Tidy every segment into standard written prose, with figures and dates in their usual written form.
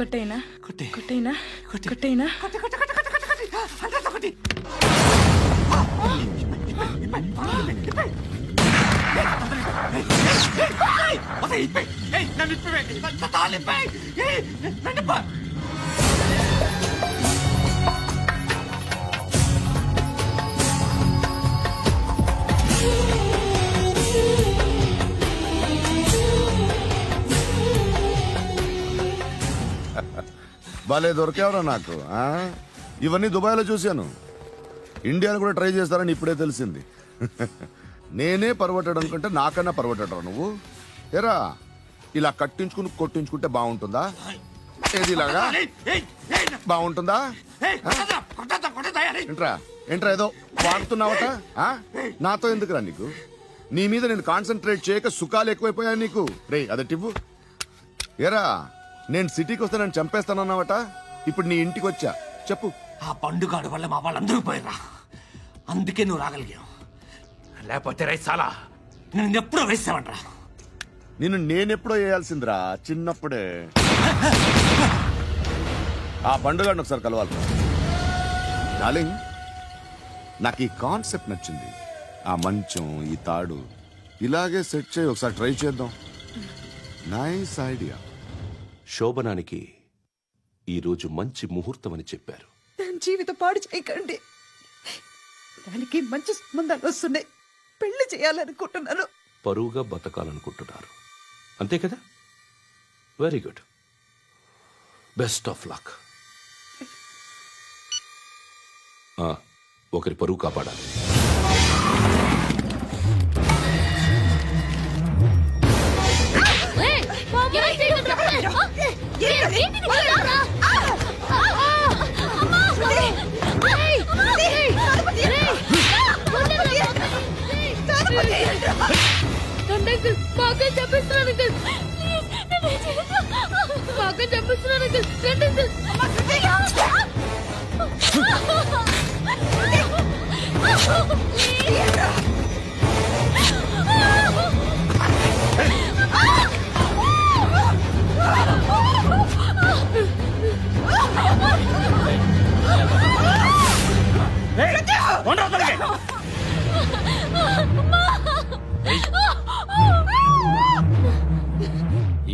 కొట్టైనా కొట్టే కొట్టైనా కొట్టే కొట్టైనా కొట్టే కొట్టే కొట్టే కొట్టే కొట్టే అంతా కొట్టే భలే దొరికేవరా నాకు. ఇవన్నీ దుబాయ్లో చూశాను. ఇండియాలో కూడా ట్రై చేస్తారని ఇప్పుడే తెలిసింది. నేనే పర్వటాడు అనుకుంటే నాకన్నా పర్వటాడు నువ్వు. ఎరా ఇలా కట్టించుకుని కొట్టించుకుంటే బాగుంటుందా? ఏది ఇలాగా బాగుంటుందా? ఏంట్రా ఏంట్రా ఏదో వాడుతున్నావట? నాతో ఎందుకురా నీకు? నీ మీద నేను కాన్సన్ట్రేట్ చేయక సుఖాలు ఎక్కువైపోయా నీకు. రే అదటివ్వు. ఎరా నేను సిటీకి వస్తే నన్ను చంపేస్తానన్నావట. ఇప్పుడు నీ ఇంటికి వచ్చా. చెప్పు. ఆ పండుగాడు వల్ల మా వాళ్ళందరూ పోయిరా. అందుకే నువ్వు రాగలిగావు. లేకపోతే రైసాలా నేను ఎప్పుడో వేసావంట్రా. నేనెప్పుడో వేయాల్సిందిరా చిన్నప్పుడే. ఆ పండుగను ఒకసారి కలవాలి డార్లింగ్. నాకు ఈ కాన్సెప్ట్ నచ్చింది. ఆ మంచం ఈ తాడు ఇలాగే సెట్ చేయి. ఒకసారి ట్రై చేద్దాం. Nice idea. శోభనానికి ఈరోజు మంచి ముహూర్తం అని చెప్పారు. దాని జీవితం పాడు చేయకండి. దానికి మంచి సంబంధాలు వస్తున్నాయి. పెళ్లి చేయాలనుకుంటున్నాను. పరువుగా బతకాలనుకుంటున్నారు అంతే కదా? Very good. Best of luck. ఒకరి పరువు కాపాడాలి.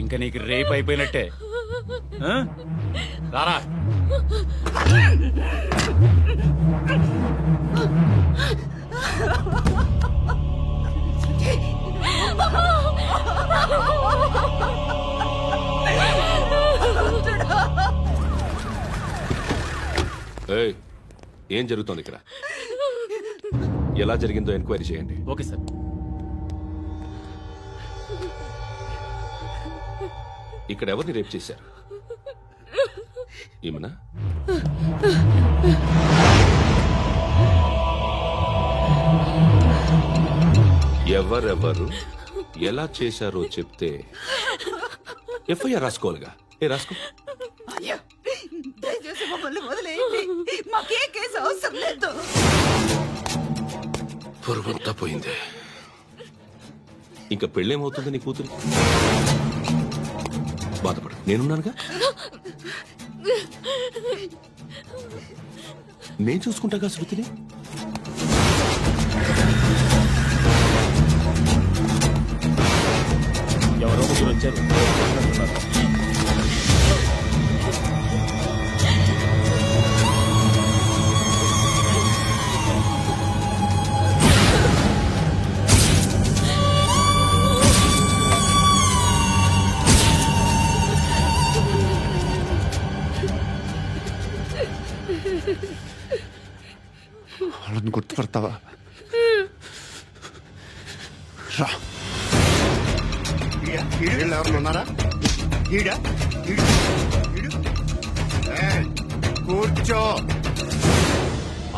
ఇంకా నీకు రేపు అయిపోయినట్టే. రారా. ఏం జరుగుతోంది ఇక్కడ? ఎలా జరిగిందో ఎంక్వైరీ చేయండి. Okay sir. ఇక్కడ ఎవరిని రేప్ చేశారు? ఈమెనా? ఎవరెవరు ఎలా చేశారో చెప్తే ఎఫ్ఐఆర్ రాసుకోవాలిగా. రాసుకో. దయచేసి మమ్మల్ని వదిలేయండి. మాకే కేసు అవసరం లేదు. పొరుగంతా పోయింది. ఇంకా పెళ్ళేమవుతుంది నీ కూతురు? బాధపడు, నేనున్నానుగా. నేను చూసుకుంటాగా శృతిని. ఎవరో ముగ్గురు వచ్చారు. వాళ్ళని గుర్తుపడతావా? రా. ఎవరు ఉన్నారా? కూర్చో.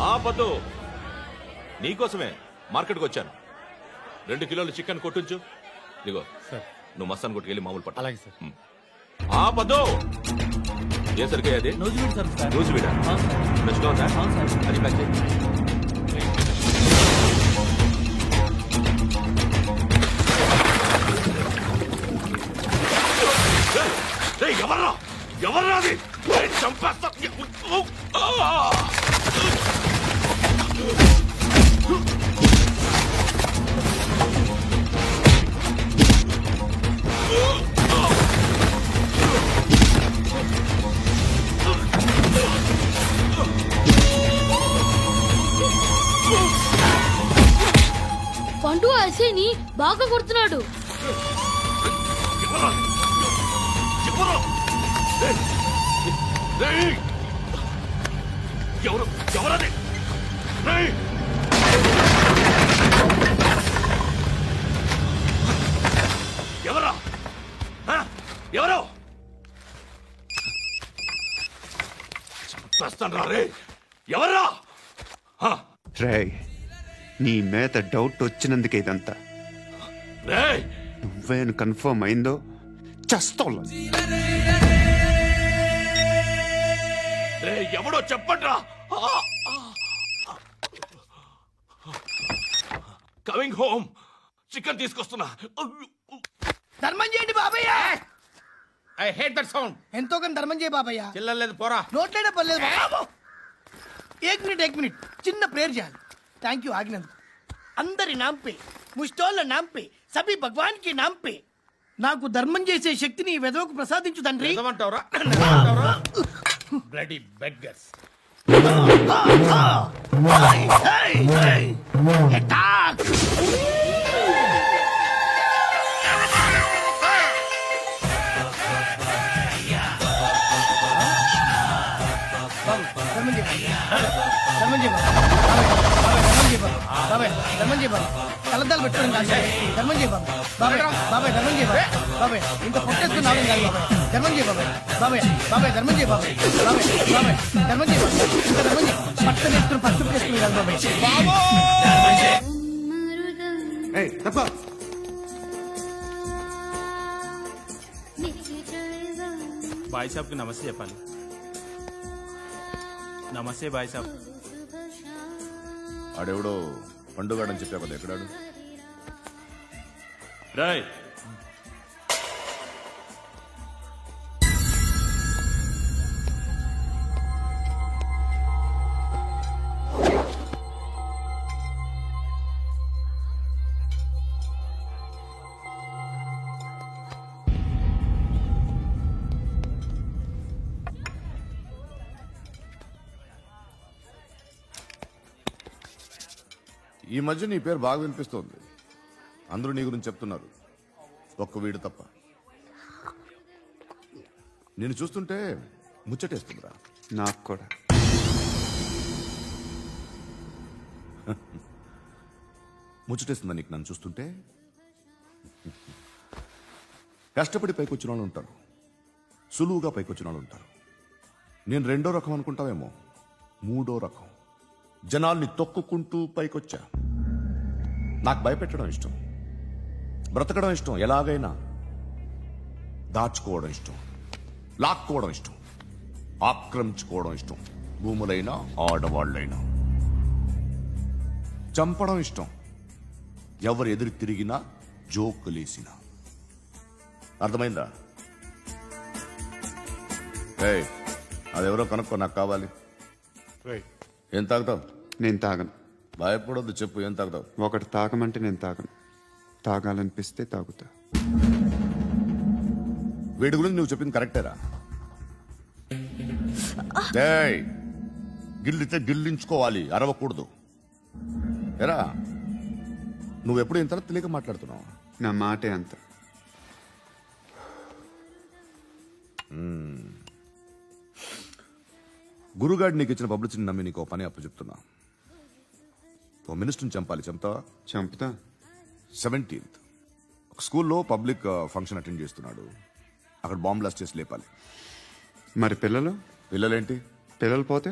ఆపద్దు, నీకోసమే మార్కెట్కి వచ్చాను. 2 కిలోలు చికెన్ కొట్టుంచు. ఇదిగో సార్, నువ్వు మసాన్ కొట్టుకెళ్ళి మామూలు పట్టు. అలాగే సార్. ఆపద్దు. ఏ సరిగ్గా అది? నూజివీడు సార్. నూజివీడా? ఫ్రెష్గా ఉందా? అది ప్యాక్ చేయి. ఎవర్రా? ఎవర్రా అది? పండు అసేని బాగా కొడుతున్నాడు. ఎవరది? ఎవరా? ఎవరు? చంపేస్తాను రా రే. ఎవరా? రే, నీ మీద డౌట్ వచ్చినందుకే ఇదంతా. రే నువ్వేను కన్ఫర్మ్ అయిందో చస్తావు. రే ఎవడో చెప్పట్రా. Coming home. చికెన్ తీసుకొస్తున్నా. ధర్మం చేయండి బాబయ్య. I hate that sound. ఎంతో కానీ ధర్మం చేయ బాబయ్య. చిల్లలేదు పోరా. నోట్లేడే పర్లేదు బాబు. ఏక్ మినిట్ చిన్న ప్రేయర్ చేయాలి. థ్యాంక్ యూ ఆగినందుకు. అందరి నాంపే, ముష్టోళ్ళ నాంపే, సభీ భగవాన్ కి నాంపే నాకు ధర్మం చేసే శక్తిని ఈ వెధవకు ప్రసాదించు తండ్రి. ఏమంటావురా? Bloody beggars. కలద్దాలు పెట్టుకోండి ధర్మం చేయ బాబాయ్. బాబాయ్ ధర్మం చేయ బాబాయ్. ఇంత పొట్టేసుకుని రావడం కాదు బాబాయ్. ధర్మం చేయ బాబాయ్. ధర్మం చేయ బాబాయ్. ధర్మం చేయ ఇంత ధర్మం చేయ. పట్టలు వేసుకుని పట్టు వేసుకుని కాదు బాబాయ్. బాయ్ సాబ్ కి నమస్తే చెప్పాలి. నమస్తే బాయ్ సాబ్. ఆడెవడో పండుగాడని చెప్పా కదా, ఎక్కడాడు? రాయ్ ఈ మధ్య నీ పేరు బాగా వినిపిస్తోంది. అందరూ నీ గురించి చెప్తున్నారు, ఒక్క వీడు తప్ప. నేను చూస్తుంటే ముచ్చటేస్తుందిరా. నాకు కూడా. ముచ్చటేస్తుందా నీకు నన్ను చూస్తుంటే? కష్టపడి పైకొచ్చిన వాళ్ళు ఉంటారు, సులువుగా పైకొచ్చిన వాళ్ళు ఉంటారు. నేను రెండో రకం అనుకుంటావేమో, మూడో రకం. జనాల్ని తొక్కుకుంటూ పైకొచ్చా. నాకు భయపెట్టడం ఇష్టం, బ్రతకడం ఇష్టం, ఎలాగైనా దాచుకోవడం ఇష్టం, లాక్కోవడం ఇష్టం, ఆక్రమించుకోవడం ఇష్టం. భూములైనా ఆడవాళ్ళైనా చంపడం ఇష్టం, ఎవరు ఎదురు తిరిగినా జోకులేసినా. అర్థమైందా? అదెవరో కనుక్కో, నాకు కావాలి. ఏం తాగుతావు? నేను తాగను. భయపడొద్దు, చెప్పు ఏం తాగుతావు? ఒకటి తాగమంటే నేను తాగను, తాగాలనిపిస్తే తాగుతా. వీడి గురించి నువ్వు చెప్పింది కరెక్టేరా? గిల్లితే గిల్లించుకోవాలి, అరవకూడదు. ఎరా నువ్వెప్పుడు ఇంత తెలియక మాట్లాడుతున్నావు? నా మాటే అంత. గురుగాడు నీకు ఇచ్చిన పబ్లిసిటీని నమ్మి నీకు పని అప్పు చెప్తున్నా. ఓ మినిస్టర్ని చంపాలి, చంపుతావా? చంపుతా. 17th ఒక స్కూల్లో పబ్లిక్ ఫంక్షన్ అటెండ్ చేస్తున్నాడు, అక్కడ బాంబ్ బ్లాస్ట్ చేసి లేపాలి. మరి పిల్లలు? పిల్లలేంటి? పిల్లలు పోతే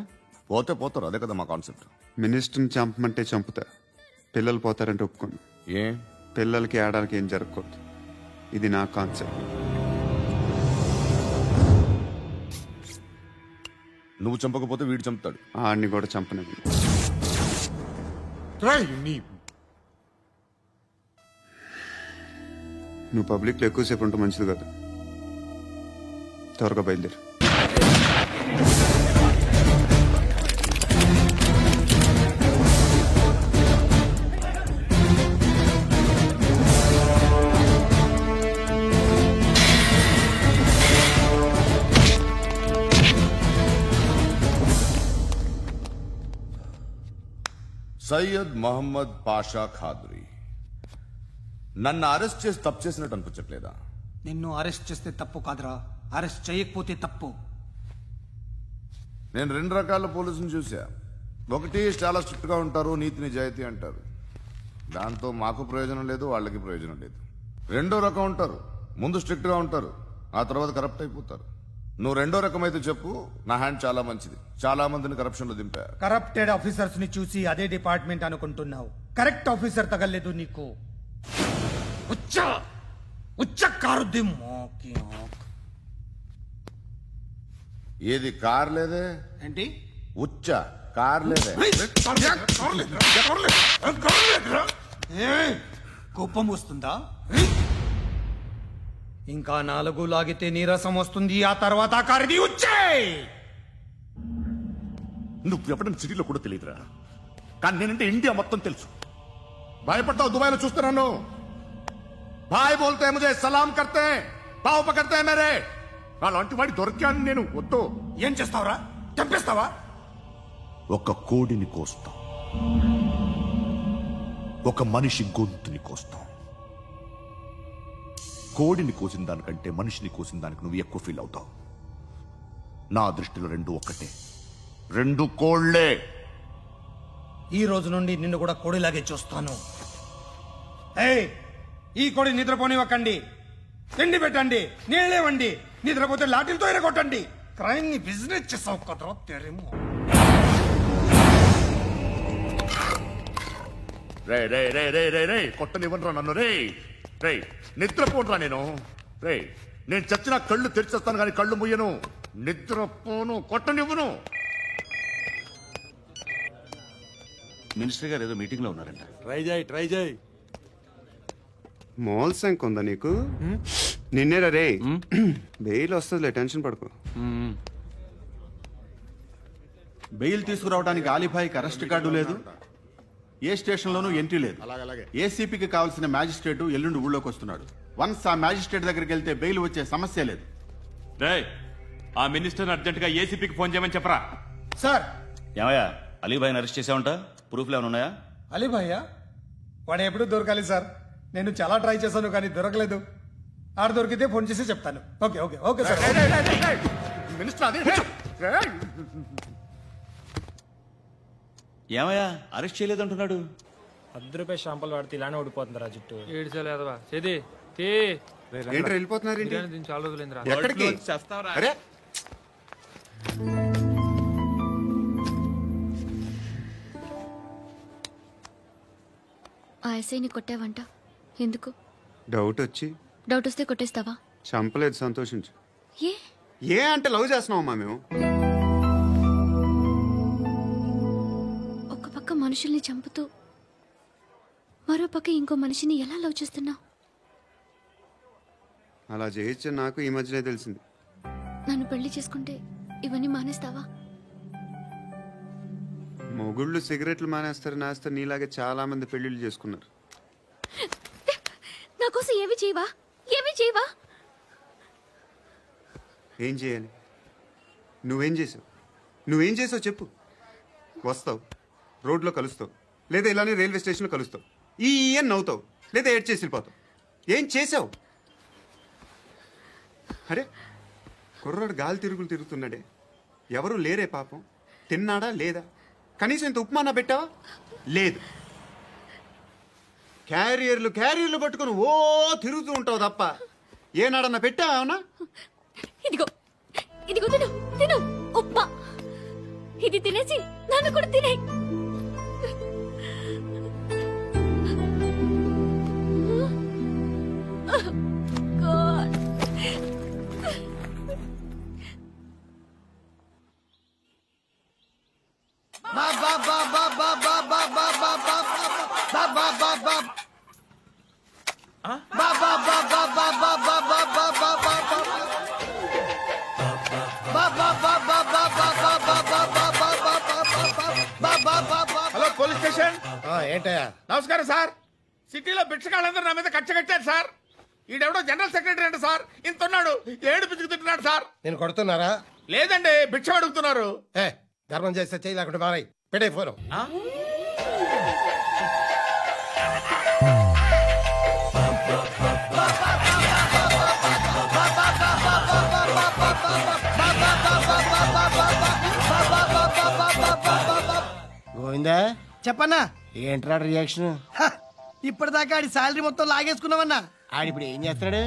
పోతే పోతారు, అదే కదా మా కాన్సెప్ట్. మినిస్టర్ని చంపమంటే చంపుతా, పిల్లలు పోతారంటే ఒప్పుకోను. ఏ పిల్లలకి ఆడాలకి ఏం జరగకూడదు, ఇది నా కాన్సెప్ట్. నువ్వు చంపకపోతే వీడు చంపుతాడు. ఆడిని కూడా చంపనది. నువ్వు పబ్లిక్లో ఎక్కువసేపు ఉంటే మంచిది కాదు. త్వరగా బయలుదేరు. సయ్యద్ మహమ్మద్ పాషా ఖాద్రీ. నన్ను అరెస్ట్ చేసి తప్పు చేసినట్టు అనిపించట్లేదా? నిన్ను అరెస్ట్ చేస్తే తప్పు కాదురా, అరెస్ట్ చేయకపోతే తప్పు. నేను 2 రకాల పోలీసుని చూసా. ఒకటి చాలా స్ట్రిక్ట్ గా ఉంటారు, నీతి నిజాయితీ అంటారు. దాంతో మాకు ప్రయోజనం లేదు, వాళ్ళకి ప్రయోజనం లేదు. 2వ రకం ఉంటారు, ముందు స్ట్రిక్ట్ గా ఉంటారు, ఆ తర్వాత కరప్ట్ అయిపోతారు. నువ్వు 2వ రకం అయితే చెప్పు. నా హ్యాండ్ చాలా మంచిది, చాలా మందిని కరప్షన్ లో దింపా. కరప్టెడ్ ఆఫీసర్స్ ని చూసి అదే డిపార్ట్మెంట్ అనుకుంటున్నావు. కరెక్ట్ ఆఫీసర్ తగలేదు నీకు. ఉచ్చ కారుద్ది మోకి. ఏది కార్ లేదే? ఏంటి? ఉచ్చ కార్ లేదే? కోపం వస్తుందా? ఇంకా 4 లాగితే నీరసం వస్తుంది, ఆ తర్వాత కారిది ఉచ్చే. నువ్వు ఎప్పుడైనా సిటీలో కూడా తెలియదురా, కానీ నేనంటే ఇండియా మొత్తం తెలుసు. భయపడతావు దుబాయ్లో చూస్తున్నాను. భాయ్ బోల్తే ముజే సలాం కర్తే, పావు పకర్తే మేరే. అలాంటి వాడి దొరికాను నేను. వద్దు. ఏం చేస్తావురా? చంపేస్తావా? ఒక కోడిని కోస్తాం, ఒక మనిషి గొంతుని కోస్తాం. కోడిని కోసిన దానికంటే మనిషిని కోసిన దానికి నువ్వు ఎక్కువ ఫీల్ అవుతావు. నా దృష్టిలో 2 ఒక్కటే, 2 కోళ్లే. ఈ రోజు నుండి నిన్ను కూడా కోడిలాగే చూస్తాను. ఏయ్, ఈ కోడి నిద్రపోనివ్వకండి. తిండి పెట్టండి, నీళ్ళేవండి. నిద్రపోతే లాఠీలతో ఎరగొట్టండి. క్రైమ్ ని బిజినెస్ చేసావు కదరా తెరేమో. రే రే రే రే రే రే కొట్టనివ్వనరా నన్ను. రే రే నిద్రపోనరా నేను. రే నేను చచ్చిన కళ్ళు తెరిచేస్తాను కానీ కళ్ళు ముయ్యను. నిద్రపోను, కొట్టనివ్వను. మినిస్టర్ గారు ఏదో మీటింగ్ లో ఉన్నారంట. ట్రై చేయి. మోల్ సంక్ ఉందా నీకు? నిన్నేరా రే. బెయిల్ వస్తుందిలే, టెన్షన్ పడుకో. బెయిల్ తీసుకురావడానికి ఆలిభాయికి అరెస్ట్ కార్డు లేదు, ఏ స్టేషన్లోనూ ఎంట్రీ లేదు. ఏసీపీకి కావాల్సిన మ్యాజిస్ట్రేట్ ఎల్లుండి ఊళ్ళోకి వస్తున్నాడు. వన్స్ ఆ మ్యాజిస్ట్రేట్ దగ్గరికి వెళ్తే బెయిల్ వచ్చే సమస్య లేదు. ఆ మినిస్టర్ అర్జెంట్ గా ఏసీపీకి ఫోన్ చేయమని చెప్పరా. సార్. ఏమయ్యా, అలీభాయిని అరెస్ట్ చేసావంట? ప్రూఫ్లు ఏమైనా ఉన్నాయా? అలీ భయ్యా వాడు ఎప్పుడు దొరకాలి సార్. నేను చాలా ట్రై చేశాను కానీ దొరకలేదు. ఆడ దొరికితే ఫోన్ చేసి చెప్తాను. Okay okay okay sir. ఏమయ్యా, అరెస్ట్ చేయలేదంటున్నాడు? ₹10 షాంపుల్ వాడితే ఇలానే ఓడిపోతుందిరా జుట్టు. ఏంట్రా వెళ్ళిపోతున్నారు? చాలా రోజులైందిరా. ఎక్కడికి? అరే ఆ ఎస్ఐని కొట్టావంట, ఎందుకు? డౌట్ వచ్చి. డౌట్ వస్తే కొట్టేస్తావా? చంపలేదు, సంతోషించు. ఏ ఏ అంటే లవ్ చేస్తున్నావమ్మా మేము. ఒక పక్క మనుషుల్ని చంపుతూ మరో పక్క ఇంకో మనిషిని ఎలా లవ్ చేస్తున్నావు? అలా చేయొచ్చు నాకు ఈ మధ్యనే తెలిసింది. నన్ను పెళ్లి చేసుకుంటే ఇవన్నీ మానేస్తావా? మొగుళ్ళు సిగరెట్లు మానేస్తారు, నేస్తారు. నీలాగే చాలా మంది పెళ్లిళ్ళు చేసుకున్నారు. నా కోసం ఏమి చేయవా? ఏమి చేయవా? ఏం చేయాలి? నువ్వేం చేసావు? నువ్వేం చేసావు చెప్పు. వస్తావు, రోడ్లో కలుస్తావు, లేదా ఇలానే రైల్వే స్టేషన్లో కలుస్తావు. ఈ నవ్వుతావు, లేదా ఏడ్ చేసి వెళ్ళిపోతావు. ఏం చేసావు? అరే కుర్రాడు గాలి తిరుగులు తిరుగుతున్నాడే, ఎవరు లేరే పాపం. తిన్నాడా లేదా? కనీసం ఇంత ఉప్మానా పెట్టావా? లేదు. క్యారియర్లు పట్టుకుని ఓ తిరుగుతూ ఉంటావు తప్ప ఏనాడన్నా పెట్టావా? ఏమన్నా? ఇదిగో ఇదిగో తిను తిను ఉప్మా. ఇది తినేసి నన్ను కూడా తినే. Hello police station. ఏంటయ్యా? నమస్కారం సార్. సిటీలో భిక్షగాళ్ళందరూ నా మీద కక్ష కట్టారు సార్. ఈడెవడో జనరల్ సెక్రటరీ అంట సార్. ఇంత ఉన్నాడు, ఏడు పిచ్చుకు తింటున్నాడు సార్. నేను కొడుతున్నారా? లేదండి, భిక్ష అడుగుతున్నారు. ధర్మం చేస్తే చేయి లేకుండా మారాయి. పెట్టే ఫోను. గోవిందా చెప్పన్నా. ఏంట్రా రియాక్షన్? ఇప్పటిదాకా ఆడి శాలరీ మొత్తం లాగేసుకున్నావన్నా. ఆడిప్పుడు ఏం చేస్తున్నాడు?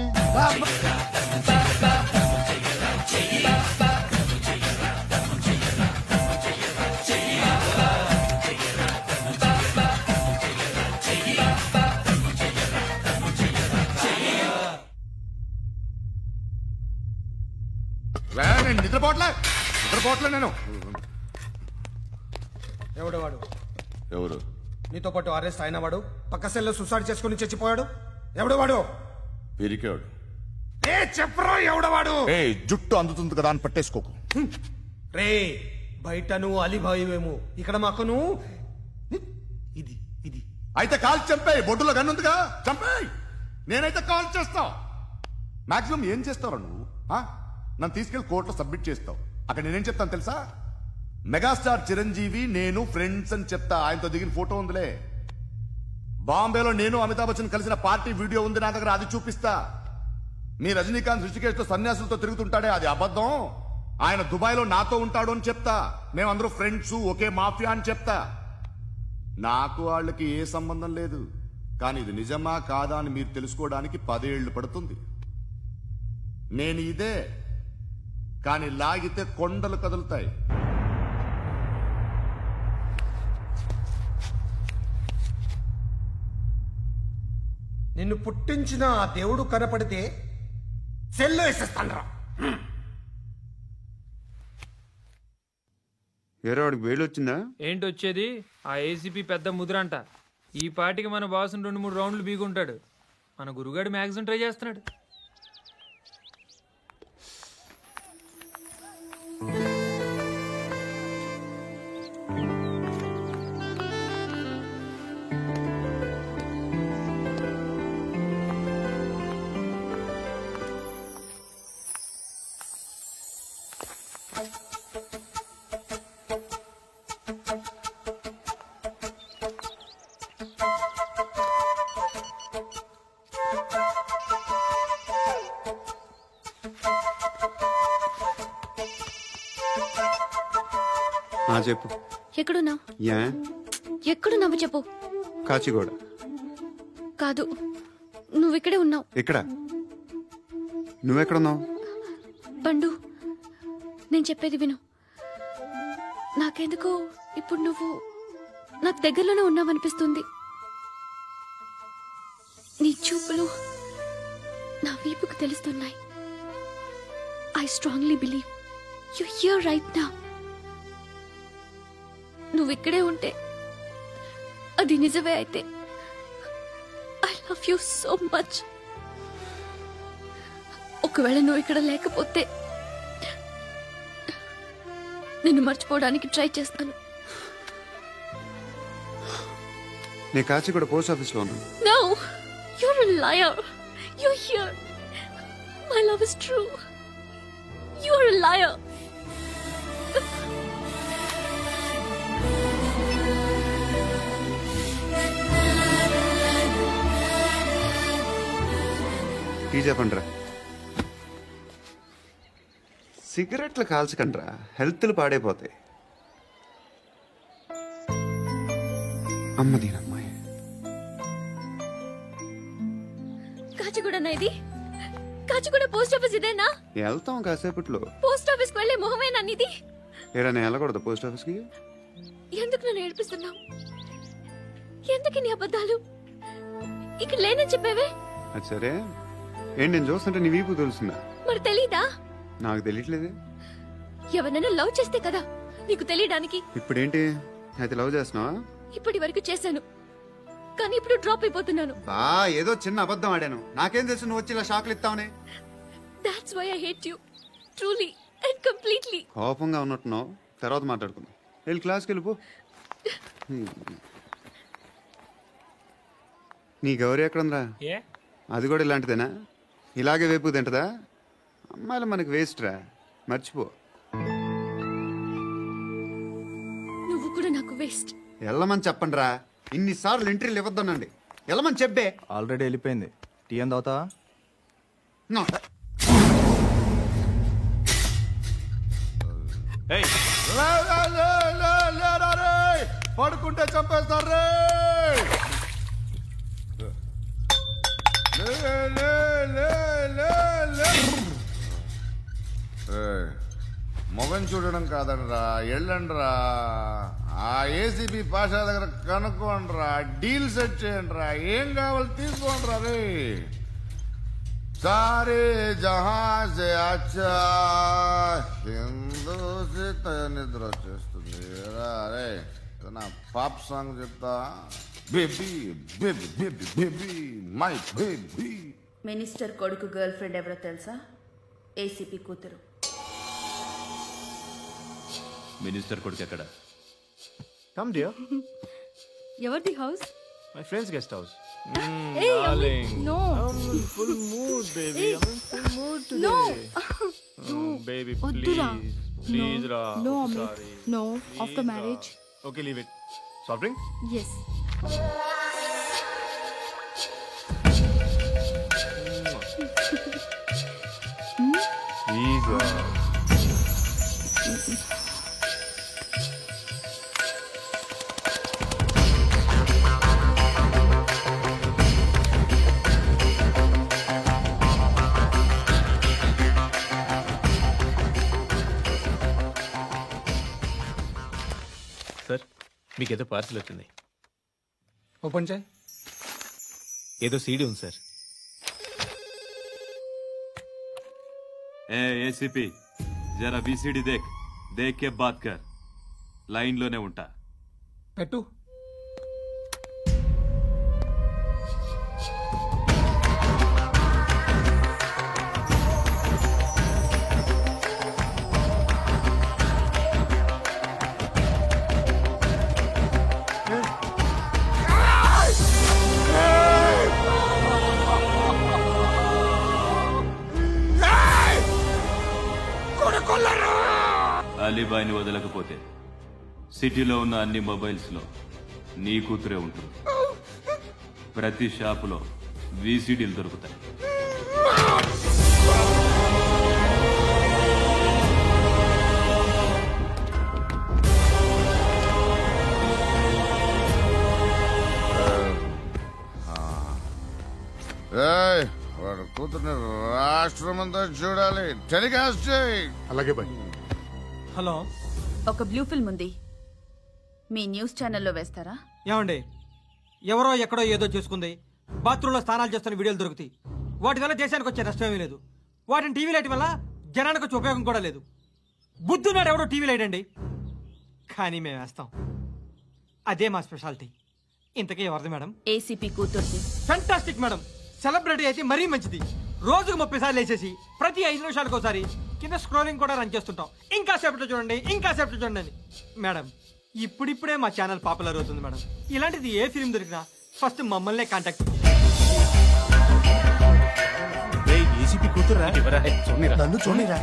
నేను నిద్రపోవట్లే నేను. ఎవడు వాడు? ఎవరు? నీతో పాటు అరెస్ట్ అయిన వాడు, పక్క సెల్లో సూసైడ్ చేసుకుని చచ్చిపోయాడు. ఎవడు వాడు? పిరికాడు. ఏ చెప్పరా ఎవడవాడు? ఏ జుట్టు అందుతుంది కదా అని పట్టేసుకోకు. రే బయట నువ్వు అలీబాయివేమో, ఇక్కడ మాకు నువ్వు ఇది ఇది. అయితే కాల్ చంపేయి. బొడ్డులో గన్నుందిగా చంపేయి. నేనైతే కాల్ చేస్తా. మాక్సిమం ఏం చేస్తావు నువ్వు? నన్ను తీసుకెళ్లి కోర్టులో సబ్మిట్ చేస్తావు. అక్కడ నేనేం చెప్తాను తెలుసా? మెగాస్టార్ చిరంజీవి నేను ఫ్రెండ్స్ అని చెప్తా. ఆయనతో దిగిన ఫోటో ఉందిలే. బాంబేలో నేను అమితాబ్ బచ్చన్ కలిసిన పార్టీ వీడియో ఉంది నా దగ్గర, అది చూపిస్తా. మీ రజనీకాంత్ ఋషికేష్ తో సన్యాసులతో తిరుగుతుంటాడే, అది అబద్ధం. ఆయన దుబాయ్ లో నాతో ఉంటాడు అని చెప్తా. మేమందరూ ఫ్రెండ్స్, ఒకే మాఫియా అని చెప్తా. నాకు వాళ్ళకి ఏ సంబంధం లేదు. కానీ ఇది నిజమా కాదా అని మీరు తెలుసుకోవడానికి 10 ఏళ్లు పడుతుంది. నేను ఇదే, కానీ లాగితే కొండలు కదులుతాయి. నిన్ను పుట్టించిన ఆ దేవుడు కనపడితే సెల్లో వేసేస్తాను. వేరే వాడికి వేలు వచ్చిందా? ఏంటి వచ్చేది? ఆ ఏసీపీ పెద్ద ముద్రంట. ఈ పాటికి మన బాసును 2-3 రౌండ్లు బీగుంటాడు. మన గురుగాడు మ్యాక్సిమం ట్రై చేస్తున్నాడు. చెప్పు. ఎక్కడున్నావు? యా ఎక్కడున్నావు చెప్పు. కాచిగూడ. కాదు, నువ్వు ఇక్కడే ఉన్నావు. ఇక్కడ నువ్వెక్కడున్నావు? పండు, నేను చెప్పేది విను. నాకెందుకో ఇప్పుడు నువ్వు నాకు దగ్గరలోనే ఉన్నావనిపిస్తుంది. నీ చూపులు నా వీపుకు తెలుస్తున్నాయి. I strongly believe you here right now. నువ్వు ఇక్కడే ఉంటే అది నిజమే అయితే I love you so much. ఒకవేళ నువ్వు ఇక్కడ లేకపోతే నిన్ను మర్చిపోవడానికి ట్రై చేస్తాను. నేను కాచిగూడ పోస్ట్ ఆఫీస్ లో ఉన్నాను. No, you're a liar. You're here. My love is true. You're a liar. Tea చెప్పండిరా. సిగరెట్లు కాల్చకండ్రా, హెల్త్లు పాడైపోతాయి. అమ్మ దీనమ్మాయి. కాచిగూడనా ఇది? కాచిగూడ పోస్ట్ ఆఫీస్ ఇదేనా? వెళ్తాం కాసేపట్లో. పోస్ట్ ఆఫీస్ కు వెళ్లే మొహమేనా నీది? ఏరా నేను వెళ్ళకూడదు పోస్ట్ ఆఫీస్ కి? ఎందుకు నన్ను ఏడిపిస్తున్నావు? ఎందుకు నీ అబద్ధాలు? ఇక్కడ లేనని చెప్పేవే. అది సరే, ఏంటి నేను చూస్తుంటే నీ వీపు తెలుస్తుందా? మరి తెలీదా? నాకు తెలియట్లేదే. ఎవరైనా లవ్ చేస్తే కదా నీకు తెలియడానికి. ఇప్పుడేంటి అయితే లవ్ చేస్తున్నావా? ఇప్పటి వరకు చేశాను, కానీ ఇప్పుడు డ్రాప్ అయిపోతున్నాను. ఏదో చిన్న అబద్ధం ఆడాను. నాకేం తెలుసు నువ్వు వచ్చి ఇలా షాక్లు ఇస్తావని. That's why I hate you. Truly and completely. కోపంగా ఉన్నట్టున్నావు, తర్వాత మాట్లాడుకుందాం. వెళ్ళి క్లాస్కి వెళ్ళిపో. నీ గౌరీ ఎక్కడుందా? అది కూడా ఇలాంటిదేనా? ఇలాగే వేపు తింటదా? అమ్మాయిలు మనకి వేస్ట్ రా, మర్చిపో. నువ్వు కూడా నాకు వేస్ట్. వెళ్ళమని చెప్పండి రా. ఇన్నిసార్లు ఎంట్రీలు ఇవ్వద్దనండి. వెళ్ళమని చెప్పే. ఆల్రెడీ వెళ్ళిపోయింది. టీ ఎంత అవుతా? పడుకుంటే చంపేస్తారు మొగం చూడడం కాదండ్రా, ఎళ్ళండ్రా. ఆ ఏసీపీ పాషా దగ్గర కనుక్కోండ్రా, డీల్ సెట్ చేయండిరా, ఏం కావాలి తీసుకోండిరా. రే సారే జహా సే అచ్చా హిందూ నిద్ర వచ్చేస్తుంది. రే నా పాప్ సాంగ్ చెప్తా. Baby baby baby baby my baby. Minister కొడుకు గర్ల్ ఫ్రెండ్ ఎవరో తెలుసా? ఏసీపీ కూతురు. మినిస్టర్ కొడుకు ఎక్కడ? Come dear. ఎవరిది house? My friends guest house. Hey, no. I'm in full mood, baby. I'm in full mood today. No. Baby, Oddura. please. Please, Ra. No, I'm Amit. sorry. No. Please, After Ra. marriage. Okay, leave it. Soft drink? Yes. Please, Ra. Sir, మీకేదో parcel వచ్చింది. Open చేయి. ఏదో CD ఉంది sir. ACP జరా VCD దేక్ కే బాత్ కర్. లైన్ లోనే ఉంటా. పెట్టు. అలీబాయిని వదలకపోతే సిటీలో ఉన్న అన్ని మొబైల్స్ లో నీ కూతురే ఉంటుంది. ప్రతి షాపులో వీసీడీలు దొరుకుతాయి. వాడు కూతుర్ని రాష్ట్రమంతా చూడాలి. టెలికాస్ట్ చేయి. అలాగే బాయ్. హలో, ఒక బ్లూ ఫిల్మ్ ఉంది, మీ న్యూస్ ఛానల్లో వేస్తారా? ఏమండి, ఎవరో ఎక్కడో ఏదో చేసుకుంది, బాత్రూంలో స్నానాలు చేస్తున్న వీడియోలు దొరుకుతాయి. వాటి వల్ల దేశానికి వచ్చే నష్టం ఏమీ లేదు. వాటిని టీవీ లైట్ వల్ల జనానికి వచ్చే ఉపయోగం కూడా లేదు. బుద్ధున్నాడు ఎవడో టీవీ లైట్ అండి, కానీ మేము వేస్తాం. అదే మా స్పెషాలిటీ. ఇంతకీ ఎవరిది మేడం? ఏసీపీ కూతుర్ది. Fantastic madam. సెలబ్రిటీ అయితే మరీ మంచిది. రోజుకు 30 సార్లు వేసేసి ప్రతి 5 నిమిషాలకు ఒకసారి కింద స్క్రోలింగ్ కూడా రన్ చేస్తుంటాం. ఇంకా సేపట్లో చూడండి, ఇంకా సేపట్లో చూడండి అని. మేడం, ఇప్పుడిప్పుడే మా ఛానల్ పాపులర్ అవుతుంది మేడం. ఇలాంటిది ఏ ఫిల్మ్ దొరికినా ఫస్ట్ మమ్మల్నే కాంటాక్ట్. ఏసీపీ కూతురా? నన్ను చూడరా.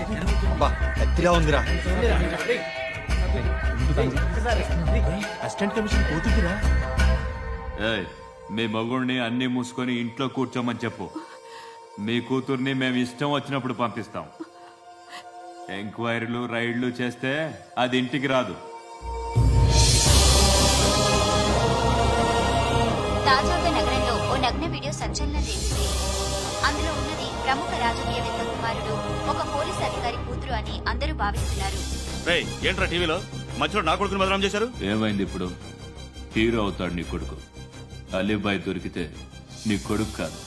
ఎత్తిలా ఉందిరా. Assistant commission కూతురురా. మీ మగుడిని అన్ని మూసుకొని ఇంట్లో కూర్చోమని చెప్పు. మీ కూతుర్ని మేము ఇష్టం వచ్చినప్పుడు పంపిస్తాం. ఎంక్వైరీలు రైడ్లు చేస్తే అది ఇంటికి రాదు. తాజాగా నగరంలో ఓ నగ్న వీడియో సంచలనం రేపింది. అందులో ఉన్నది ప్రముఖ రాజకీయవేత్త కుమారుడు, ఒక పోలీస్ అధికారి కూతురు అని అందరూ భావిస్తున్నారు. ఏంట్రా టీవీలో మధ్యలో నా కొడుకుని బదనాం చేశారు? ఏమైంది ఇప్పుడు? హీరో అవుతాడు నీ కొడుకు. అలీబాయ్ దొరికితే నీ కొడుకు కాదు,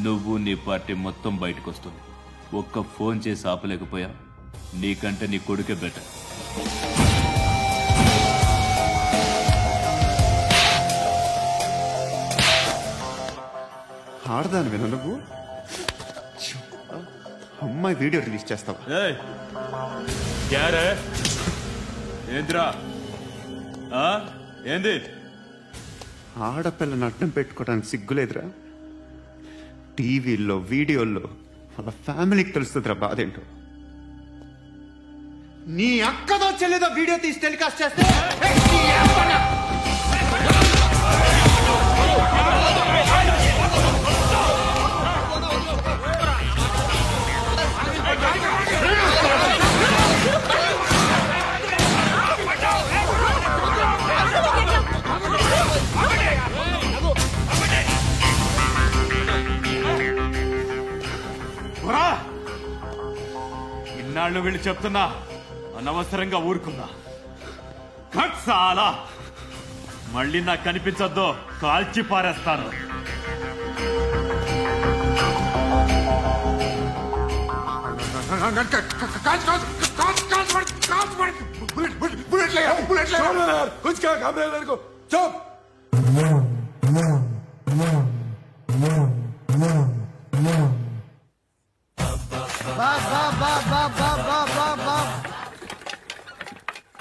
నువ్వు నీ పార్టీ మొత్తం బయటకు వస్తుంది. ఒక్క ఫోన్ చేసి ఆపలేకపోయా? నీకంటే నీ కొడుకే బెటర్. ఆడదానివేనా నువ్వు? అమ్మాయి వీడియో రిలీజ్ చేస్తావా? ఏంద్రా ఏంది? ఆడపిల్లని అడ్డం పెట్టుకోవడానికి సిగ్గులేదురా? టీవీల్లో వీడియోల్లో వాళ్ళ ఫ్యామిలీకి తెలుస్తుందిరా బాధేంటో. నీ అక్కదో చెల్లిదో వీడియో తీసి టెలికాస్ట్ చేస్తే ఇన్నాళ్ళు వీళ్ళు చెప్తున్నా అనవసరంగా ఊరుకున్నా. చాలా మళ్ళీ నాకు కనిపించొద్దు, కాల్చి పారేస్తాను.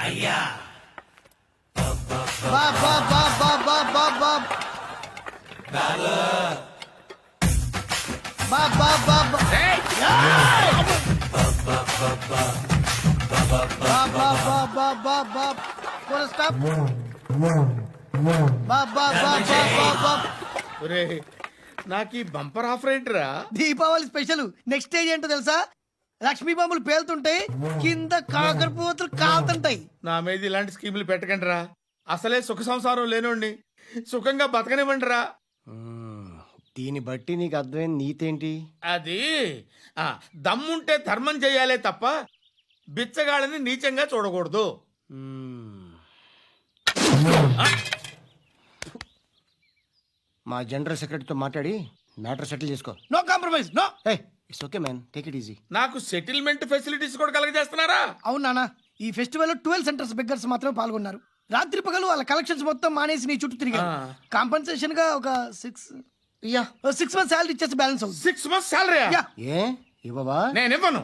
అయ్యా Bob Bob Bob Bob Bob Bob Bob Bob Bob Bob నాకు ఈ బంపర్ ఆఫర్ ఏంట్రా? దీపావళి స్పెషల్. నెక్స్ట్ స్టేజ్ ఏంటో తెలుసా? లక్ష్మీ బాంబులు పేలుతుంటాయి, కింద కాకరపోతులు కాలుతుంటాయి. నా మీద ఇలాంటి స్కీములు పెట్టకండి రా. అసలే సుఖ సంసారం లేనోండి, సుఖంగా బతకనివ్వండి రా. దీన్ని బట్టి నీకు అర్థమైన నీతేంటి? అది దమ్ముంటే ధర్మం చేయాలే తప్ప బిచ్చగాళ్ళని నీచంగా చూడకూడదు. మా జనరల్ సెక్రటరీతో మాట్లాడి మ్యాటర్ సెటిల్ చేసుకో. No compromise, no. It's okay man, take it easy. నాకు సెటిల్మెంట్ ఫెసిలిటీస్ కూడా కలగజేస్తున్నారా? అవును నాన్న, ఈ ఫెస్టివల్ లో 12 సెంటర్స్ బెగ్గర్స్ మాత్రమే పాల్గొన్నారు. రాత్రి పగలు వాళ్ళ కలెక్షన్స్ మొత్తం మానేసి నీ చుట్టూ తిరిగారు. కాంపన్సేషన్ గా ఒక 6 months సాలరీ ఇచ్చేసి బ్యాలెన్స్ అవుతుంది. 6 months సాలరీ? ఏ ఇవ్వవా? నేను ఇవ్వను.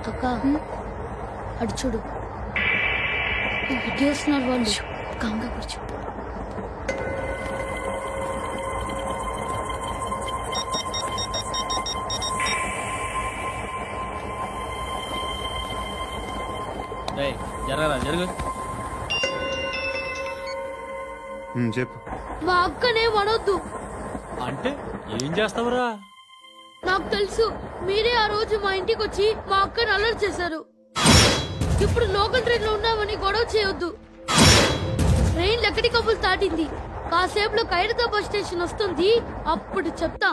అక్క అడు చూడు, చేస్తున్నారు వాళ్ళు. కాంగా కూర్చో. జరగరా జరుగు. చెప్పు. మా అక్కనే వనొద్దు అంటే ఏం చేస్తావురా? నాకు తెలుసు, మీరే ఆ రోజు మా ఇంటికి వచ్చి మా అక్కని అలర్ట్ చేశారు. ఇప్పుడు లోకల్ ట్రైన్ లో ఉన్నామని గొడవ చేయొద్దు. ట్రైన్ ఎక్కడి కబులు దాటింది. కాసేపులో ఖైరతాబాద్ స్టేషన్ వస్తుంది, అప్పుడు చెప్తా.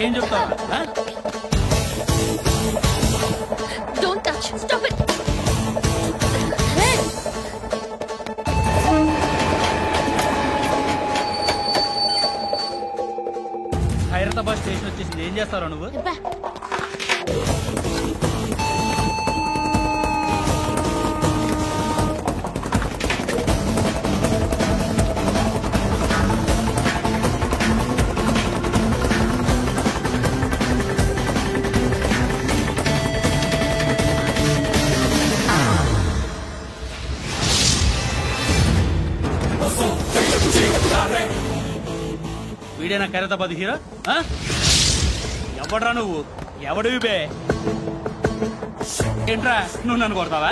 ఏం చెప్తావు? Don't touch. Stop it. Khairatabad station వచ్చేసింది, ఏం చేస్తారా నువ్వు? వీడేనా ఖైరతాబాద్ హీరో? ఎవడ్రా నువ్వు? ఎవడివి బే? ఏంట్రా నువ్వు నన్ను కొడతావా?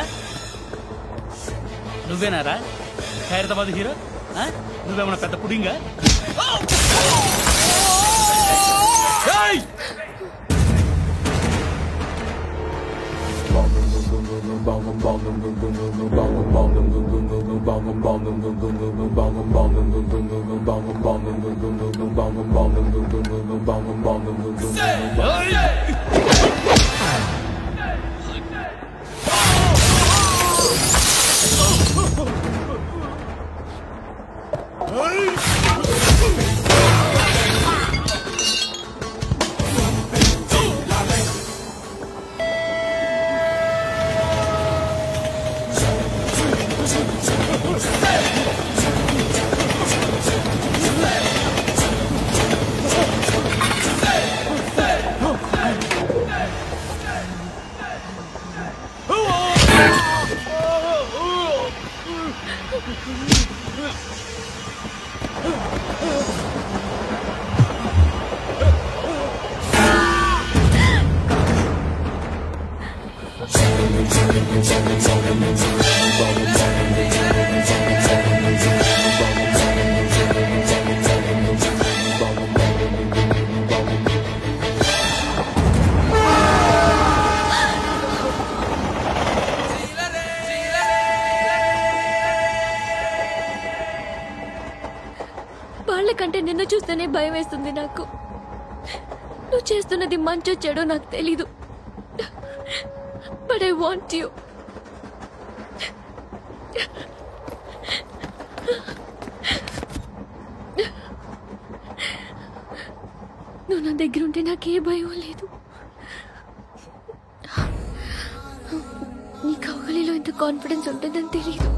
నువ్వేనారా ఖైరతాబాద్ హీరో? నువ్వేమన్నా పెద్ద పుడింగా? వాళ్ళకంటే నిన్ను చూస్తేనే భయం వేస్తుంది నాకు. నువ్వు చేస్తున్నది మంచో చెడో నాకు తెలీదు. But I want you. నువ్వు నా దగ్గర ఉంటే నాకే భయం లేదు. నీ కౌగలిలో ఇంత కాన్ఫిడెన్స్ ఉంటుందని తెలీదు.